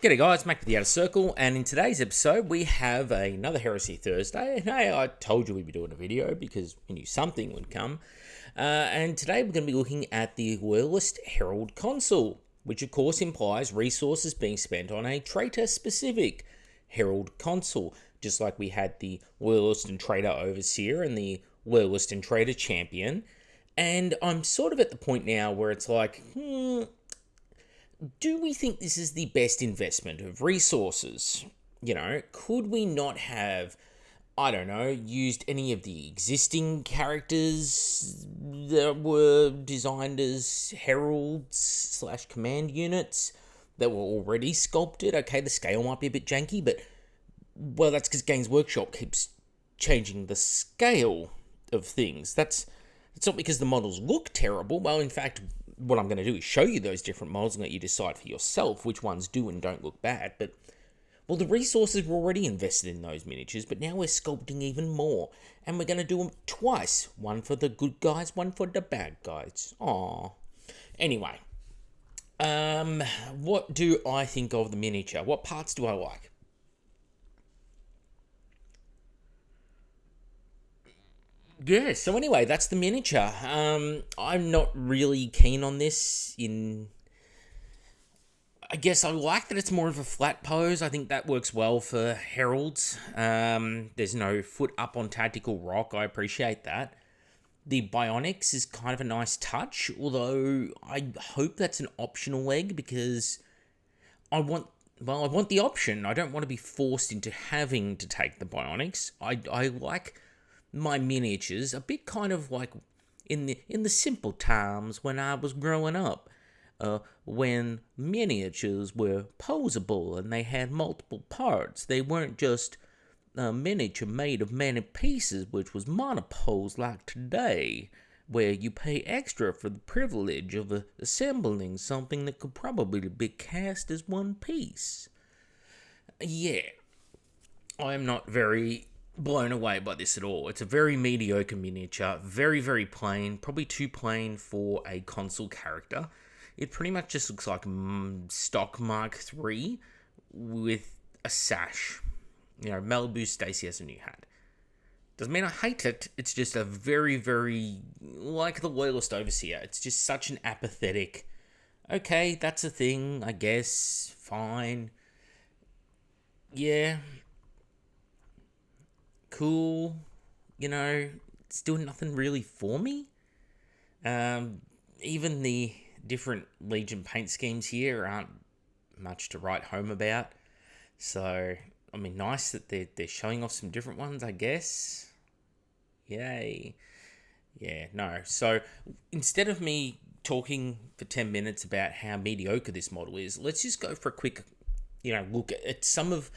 G'day guys, Mac with the Outer Circle, and in today's episode we have another Heresy Thursday. And hey, I told you we'd be doing a video because we knew something would come. And today we're going to be looking at the Loyalist Herald console, which of course implies resources being spent on a traitor-specific Herald console, just like we had the Loyalist and Traitor Overseer and the Loyalist and Traitor Champion. And I'm sort of at the point now where it's like, do we think this is the best investment of resources? You know, could we not have, I don't know, used any of the existing characters that were designed as heralds / command units that were already sculpted? Okay, the scale might be a bit janky, but, well, that's because Games Workshop keeps changing the scale of things. It's not because the models look terrible. Well, in fact, what I'm going to do is show you those different models and let you decide for yourself which ones do and don't look bad. But, well, the resources were already invested in those miniatures, but now we're sculpting even more. And we're going to do them twice. One for the good guys, one for the bad guys. Aww. Anyway, what do I think of the miniature? What parts do I like? Yeah, so anyway, that's the miniature. I'm not really keen on this I guess I like that it's more of a flat pose. I think that works well for heralds. There's no foot up on tactical rock. I appreciate that. The bionics is kind of a nice touch, although I hope that's an optional leg because I want the option. I don't want to be forced into having to take the bionics. I like my miniatures a bit kind of like in the simple times when I was growing up, when miniatures were posable and they had multiple parts. They weren't just a miniature made of many pieces, which was monopose like today, where you pay extra for the privilege of assembling something that could probably be cast as one piece. Yeah, I am not very blown away by this at all. It's a very mediocre miniature, very, very plain, probably too plain for a console character. It pretty much just looks like stock Mark III with a sash. You know, Malibu Stacy has a new hat. Doesn't mean I hate it, it's just a very, very, like the Loyalist Overseer, it's just such an apathetic, okay, that's a thing, I guess, fine. Yeah, cool, you know, it's doing nothing really for me. Even the different Legion paint schemes here aren't much to write home about. So, I mean, nice that they're showing off some different ones, I guess. Yay. Yeah, no. So, instead of me talking for 10 minutes about how mediocre this model is, let's just go for a quick, look at some of,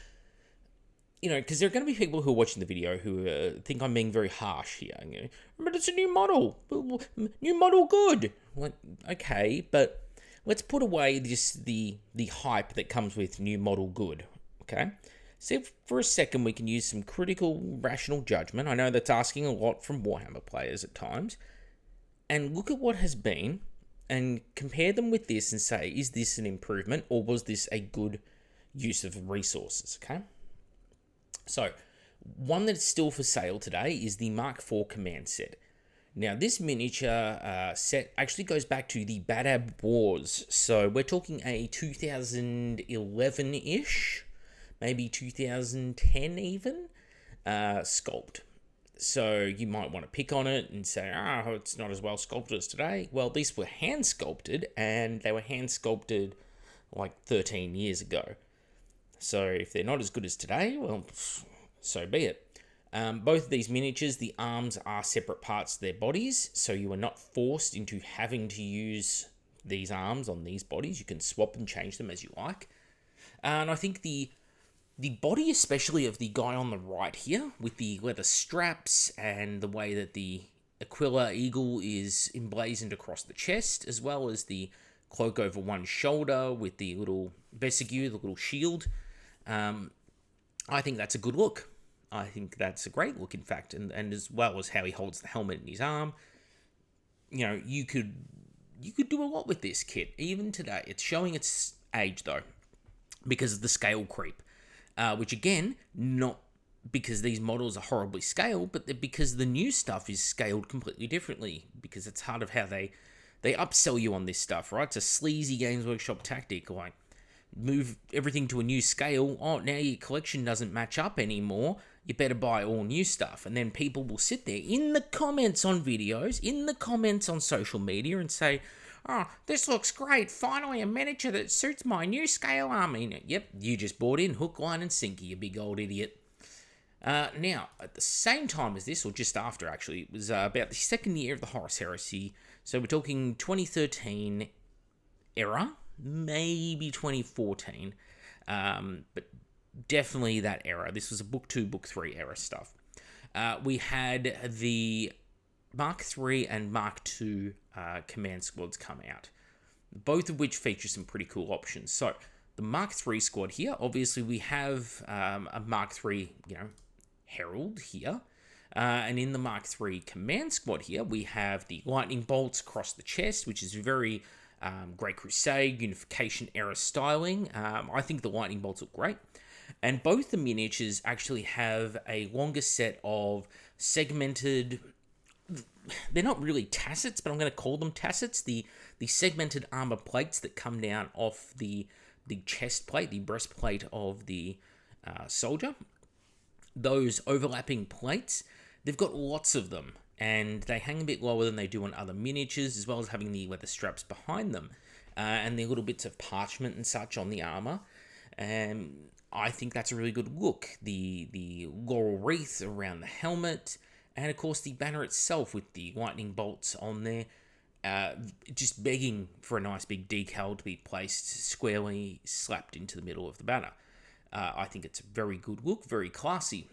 because there are going to be people who are watching the video who think I'm being very harsh here. But it's a new model. New model good. Like, okay, but let's put away the hype that comes with new model good, okay? See if for a second we can use some critical, rational judgment. I know that's asking a lot from Warhammer players at times. And look at what has been and compare them with this and say, is this an improvement or was this a good use of resources, okay? So, one that's still for sale today is the Mark IV command set. Now, this miniature set actually goes back to the Badab Wars. So, we're talking a 2011-ish, maybe 2010 even, sculpt. So, you might want to pick on it and say, it's not as well sculpted as today. Well, these were hand sculpted, and they were hand sculpted like 13 years ago. So if they're not as good as today, well, so be it. Both of these miniatures, the arms are separate parts of their bodies, so you are not forced into having to use these arms on these bodies. You can swap and change them as you like. And I think the body, especially of the guy on the right here, with the leather straps and the way that the Aquila Eagle is emblazoned across the chest, as well as the cloak over one shoulder with the little Besigue, the little shield, I think that's a good look. I think that's a great look, in fact, and as well as how he holds the helmet in his arm. You could do a lot with this kit, even today. It's showing its age, though. because of the scale creep, which again, not because these models are horribly scaled, but because the new stuff is scaled completely differently, because it's part of how they upsell you on this stuff, right? It's a sleazy Games Workshop tactic, like move everything to a new scale. Oh, now your collection doesn't match up anymore. You better buy all new stuff. And then people will sit there in the comments on videos, in the comments on social media and say, oh, this looks great. Finally, a miniature that suits my new scale army. Yep, you just bought in hook, line, and sinker, you big old idiot. Now, at the same time as this, or just after actually, it was about the second year of the Horus Heresy. So we're talking 2013 era, maybe 2014, but definitely that era. This was a book 2, book 3 era stuff. We had the Mark 3 and Mark 2 command squads come out, both of which feature some pretty cool options. So the Mark 3 squad here, obviously we have a Mark 3, Herald here. And in the Mark III command squad here, we have the lightning bolts across the chest, which is very Great Crusade, Unification era styling. I think the lightning bolts look great. And both the miniatures actually have a longer set of segmented... They're not really tassets, but I'm going to call them tassets. The segmented armor plates that come down off the chest plate, the breastplate of the soldier. Those overlapping plates, they've got lots of them, and they hang a bit lower than they do on other miniatures, as well as having the leather straps behind them, and the little bits of parchment and such on the armor. And I think that's a really good look. The laurel wreath around the helmet, and of course the banner itself with the lightning bolts on there, just begging for a nice big decal to be placed squarely slapped into the middle of the banner. I think it's a very good look, very classy.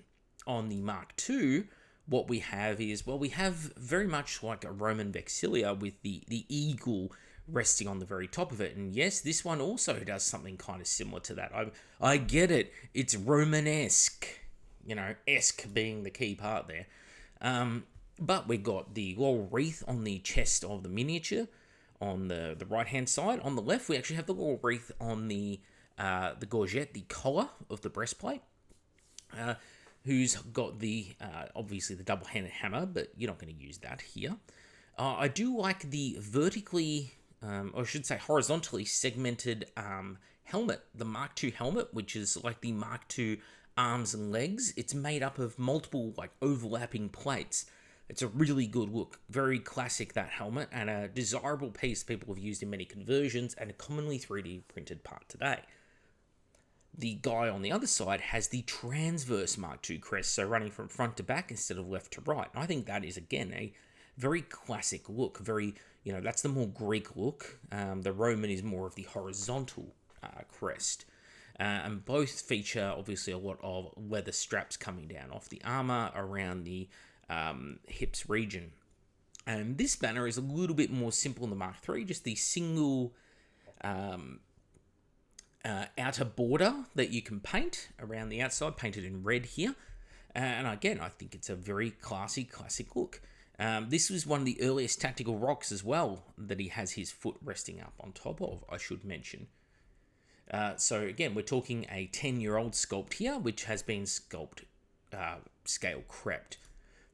On the Mark II, what we have is, we have very much like a Roman Vexilia with the eagle resting on the very top of it. And yes, this one also does something kind of similar to that. I get it. It's Romanesque, esque being the key part there. But we got the laurel wreath on the chest of the miniature on the right-hand side. On the left, we actually have the laurel wreath on the gorget, the collar of the breastplate, who's got the obviously the double-handed hammer, but you're not going to use that here. I do like the vertically, or I should say horizontally segmented helmet, the Mark II helmet, which is like the Mark II arms and legs. It's made up of multiple overlapping plates. It's a really good look, very classic, that helmet, and a desirable piece people have used in many conversions, and a commonly 3D printed part today. The guy on the other side has the transverse Mark II crest, so running from front to back instead of left to right. And I think that is, again, a very classic look. Very, that's the more Greek look. The Roman is more of the horizontal crest. And both feature, obviously, a lot of leather straps coming down off the armor around the hips region. And this banner is a little bit more simple in the Mark III, just the single... outer border that you can paint around the outside, painted in red here. And again, I think it's a very classic look. This was one of the earliest tactical rocks as well that he has his foot resting up on top of, I should mention. So again, we're talking a 10-year-old sculpt here, which has been scale crept.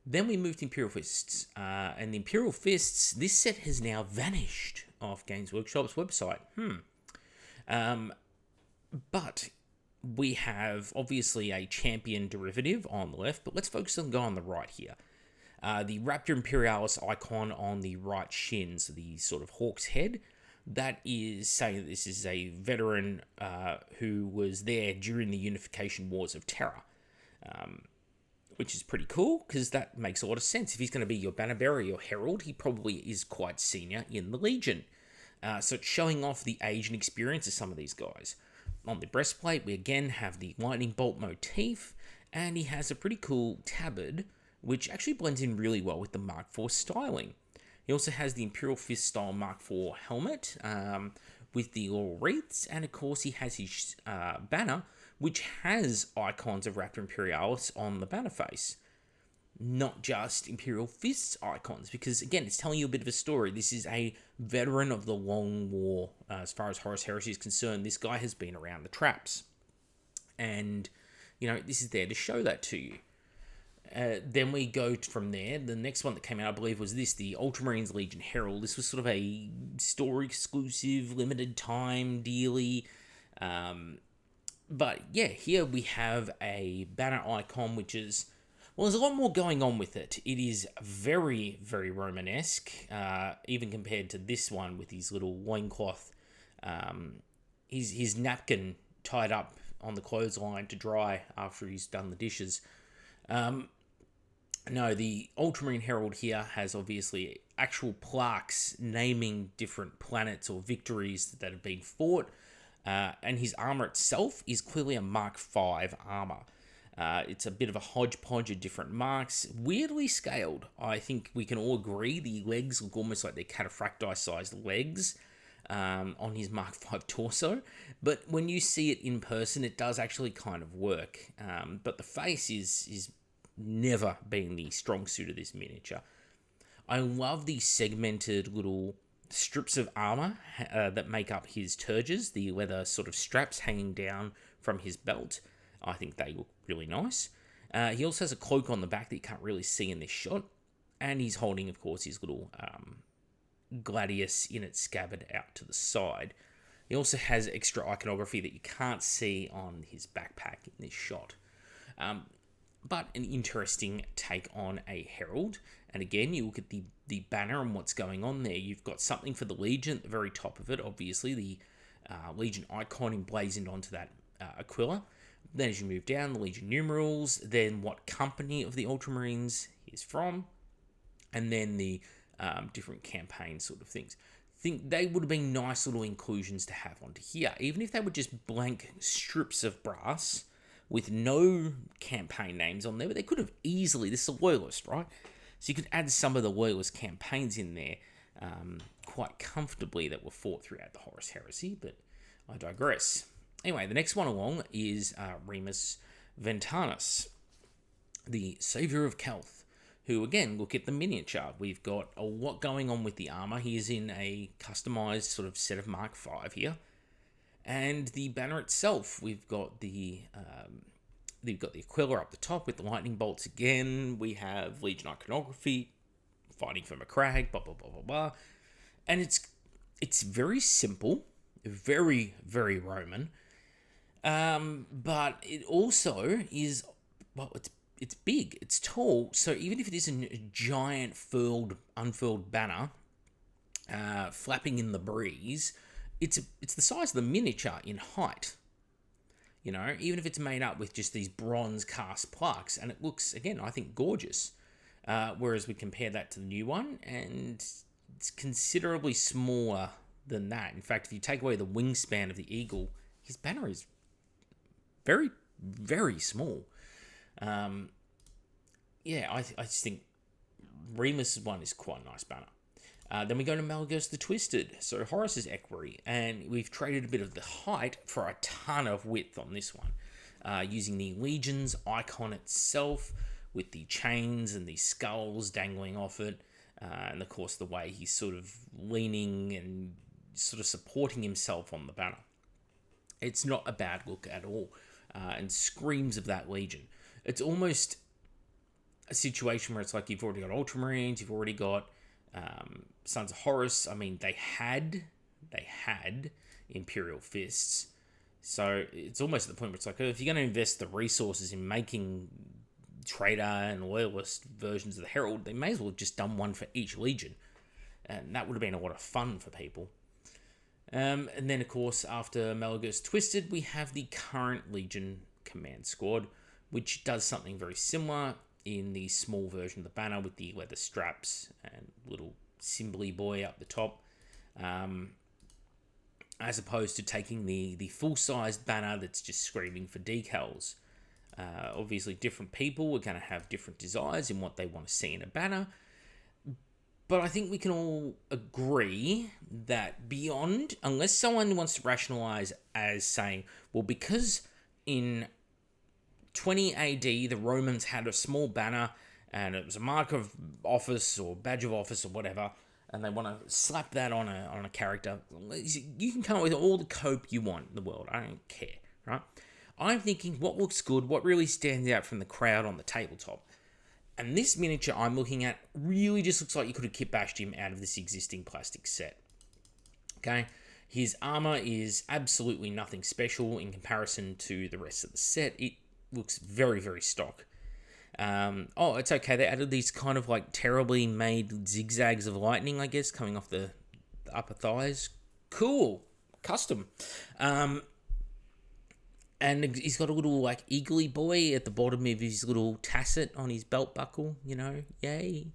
Then we moved to Imperial Fists. And the Imperial Fists, this set has now vanished off Games Workshop's website. But we have, obviously, a champion derivative on the left, but let's focus on the guy on the right here. The Raptor Imperialis icon on the right shins, the sort of hawk's head, that is saying this is a veteran who was there during the Unification Wars of Terror, which is pretty cool, because that makes a lot of sense. If he's going to be your banner bearer, your herald, he probably is quite senior in the Legion. So it's showing off the age and experience of some of these guys. On the breastplate, we again have the lightning bolt motif, and he has a pretty cool tabard, which actually blends in really well with the Mark IV styling. He also has the Imperial Fist style Mark IV helmet with the laurel wreaths, and of course he has his banner, which has icons of Raptor Imperialis on the banner face. not just Imperial Fists icons, because again, it's telling you a bit of a story. This is a veteran of the Long War, as far as Horus Heresy is concerned. This guy has been around the traps, and this is there to show that to you. Then we go from there. The next one that came out, I believe, was the Ultramarines Legion Herald. This was sort of a store exclusive, limited time dealy. But yeah, here we have a banner icon, which is, well, there's a lot more going on with it. It is very, very Romanesque, even compared to this one with his little loincloth, his napkin tied up on the clothesline to dry after he's done the dishes. No, the Ultramarine Herald here has obviously actual plaques naming different planets or victories that have been fought, and his armor itself is clearly a Mark V armor. It's a bit of a hodgepodge of different marks, weirdly scaled. I think we can all agree the legs look almost like they're cataphracti-sized legs on his Mark V torso, but when you see it in person, it does actually kind of work. But the face is never been the strong suit of this miniature. I love the segmented little strips of armor that make up his turges, the leather sort of straps hanging down from his belt. I think they look really nice. He also has a cloak on the back that you can't really see in this shot, and he's holding, of course, his little gladius in its scabbard out to the side. He also has extra iconography that you can't see on his backpack in this shot. But an interesting take on a Herald. And again, you look at the banner and what's going on there. You've got something for the Legion at the very top of it. Obviously, the Legion icon emblazoned onto that Aquila. Then as you move down, the Legion numerals. Then what company of the Ultramarines he's from. And then the different campaign sort of things. I think they would have been nice little inclusions to have onto here. Even if they were just blank strips of brass with no campaign names on there, but they could have easily, this is a Loyalist, right? So you could add some of the Loyalist campaigns in there quite comfortably that were fought throughout the Horus Heresy, but I digress. Anyway, the next one along is Remus Ventanus, the Saviour of Kelth, who, again, look at the miniature. We've got a lot going on with the armor. He is in a customized sort of set of Mark V here. And the banner itself, we've got the Aquila up the top with the lightning bolts again. We have Legion iconography, fighting for Macragge, blah, blah, blah, blah, blah. And it's very simple, very, very Roman. But it also is, well, it's big, it's tall. So even if it isn't a giant unfurled banner flapping in the breeze, it's the size of the miniature in height. Even if it's made up with just these bronze cast plaques, and it looks, again, I think, gorgeous. Whereas we compare that to the new one, and it's considerably smaller than that. In fact, if you take away the wingspan of the eagle, his banner is very, very small. I just think Remus' one is quite a nice banner. Then we go to Malgus the Twisted, so Horus's equerry, and we've traded a bit of the height for a ton of width on this one, using the Legion's icon itself with the chains and the skulls dangling off it, and of course the way he's sort of leaning and sort of supporting himself on the banner. It's not a bad look at all, and screams of that Legion. It's almost a situation where it's like you've already got Ultramarines, you've already got Sons of Horus. I mean, they had Imperial Fists, so it's almost at the point where it's like, if you're going to invest the resources in making Traitor and Loyalist versions of the Herald, they may as well have just done one for each Legion, and that would have been a lot of fun for people. And then, of course, after Malgus Twisted, we have the current Legion Command Squad, which does something very similar in the small version of the banner with the leather straps and little symbol boy up the top, as opposed to taking the full-sized banner that's just screaming for decals. Obviously, different people are going to have different desires in what they want to see in a banner, but I think we can all agree that beyond, unless someone wants to rationalize as saying, well, because in 20 AD, the Romans had a small banner and it was a mark of office or badge of office or whatever, and they want to slap that on a character. You can come up with all the cope you want in the world. I don't care, right? I'm thinking what looks good, what really stands out from the crowd on the tabletop. And this miniature I'm looking at really just looks like you could have kit bashed him out of this existing plastic set. Okay? His armor is absolutely nothing special in comparison to the rest of the set. It looks very, very stock. It's okay. They added these kind of like terribly made zigzags of lightning, I guess, coming off the upper thighs. Cool. Custom. And he's got a little, like, eagly boy at the bottom of his little tasset on his belt buckle, yay.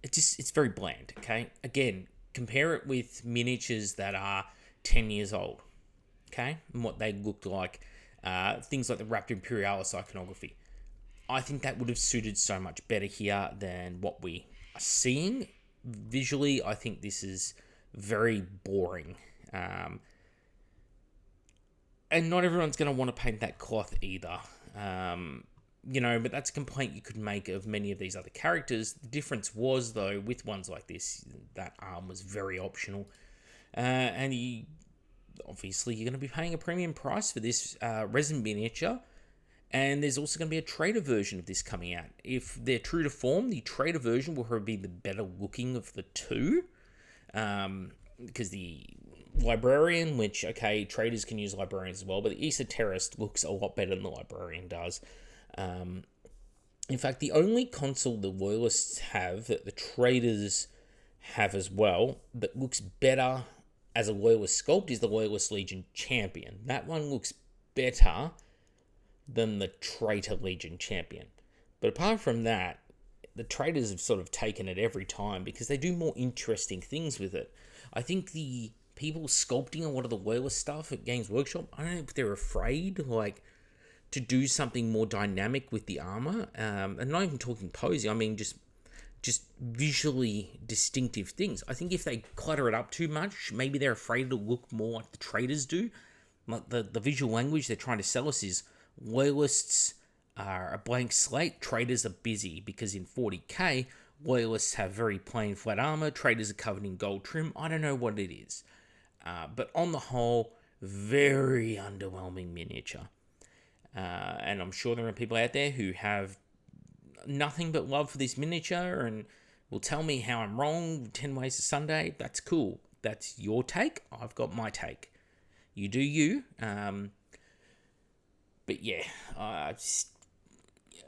It's very bland, okay? Again, compare it with miniatures that are 10 years old, okay? And what they looked like. Things like the Raptor Imperialis iconography. I think that would have suited so much better here than what we are seeing. Visually, I think this is very boring. And not everyone's going to want to paint that cloth either. But that's a complaint you could make of many of these other characters. The difference was, though, with ones like this, that arm was very optional. Obviously, you're going to be paying a premium price for this resin miniature. And there's also going to be a trader version of this coming out. If they're true to form, the trader version will probably be the better looking of the two. Because the librarian, which, okay, traders can use librarians as well, but the esoterist looks a lot better than the librarian does. In fact, the only console the Loyalists have that the traders have as well that looks better as a Loyalist sculpt is the Loyalist Legion Champion. That one looks better than the Traitor Legion Champion. But apart from that, the traders have sort of taken it every time because they do more interesting things with it. I think the people sculpting a lot of the Loyalist stuff at Games Workshop, I don't know if they're afraid, to do something more dynamic with the armor. And not even talking posing, I mean just visually distinctive things. I think if they clutter it up too much, maybe they're afraid to look more like the traders do. Like the visual language they're trying to sell us is Loyalists are a blank slate, traders are busy, because in 40k, Loyalists have very plain flat armor, traders are covered in gold trim. I don't know what it is. But on the whole, very underwhelming miniature. And I'm sure there are people out there who have nothing but love for this miniature and will tell me how I'm wrong 10 ways to Sunday. That's cool. That's your take. I've got my take. You do you. But yeah,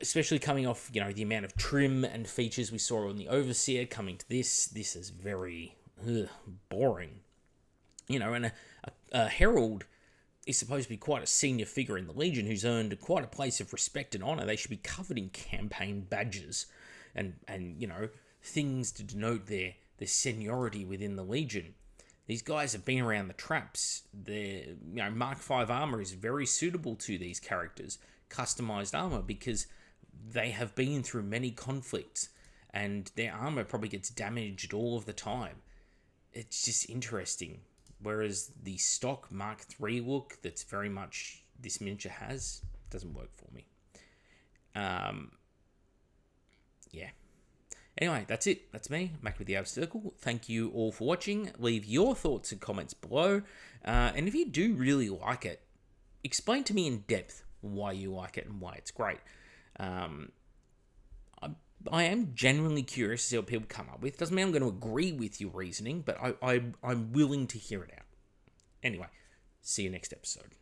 especially coming off, the amount of trim and features we saw on the Overseer coming to this is very boring. And a Herald is supposed to be quite a senior figure in the Legion who's earned quite a place of respect and honor. They should be covered in campaign badges and things to denote their seniority within the Legion. These guys have been around the traps. Their Mark V armor is very suitable to these characters, customized armor, because they have been through many conflicts and their armor probably gets damaged all of the time. It's just interesting. Whereas the stock Mark III look that's very much this miniature has doesn't work for me. Yeah. Anyway, that's it. That's me, Mac with the Outer Circle. Thank you all for watching. Leave your thoughts and comments below. And if you do really like it, explain to me in depth why you like it and why it's great. I am genuinely curious to see what people come up with. Doesn't mean I'm going to agree with your reasoning, but I'm willing to hear it out. Anyway, see you next episode.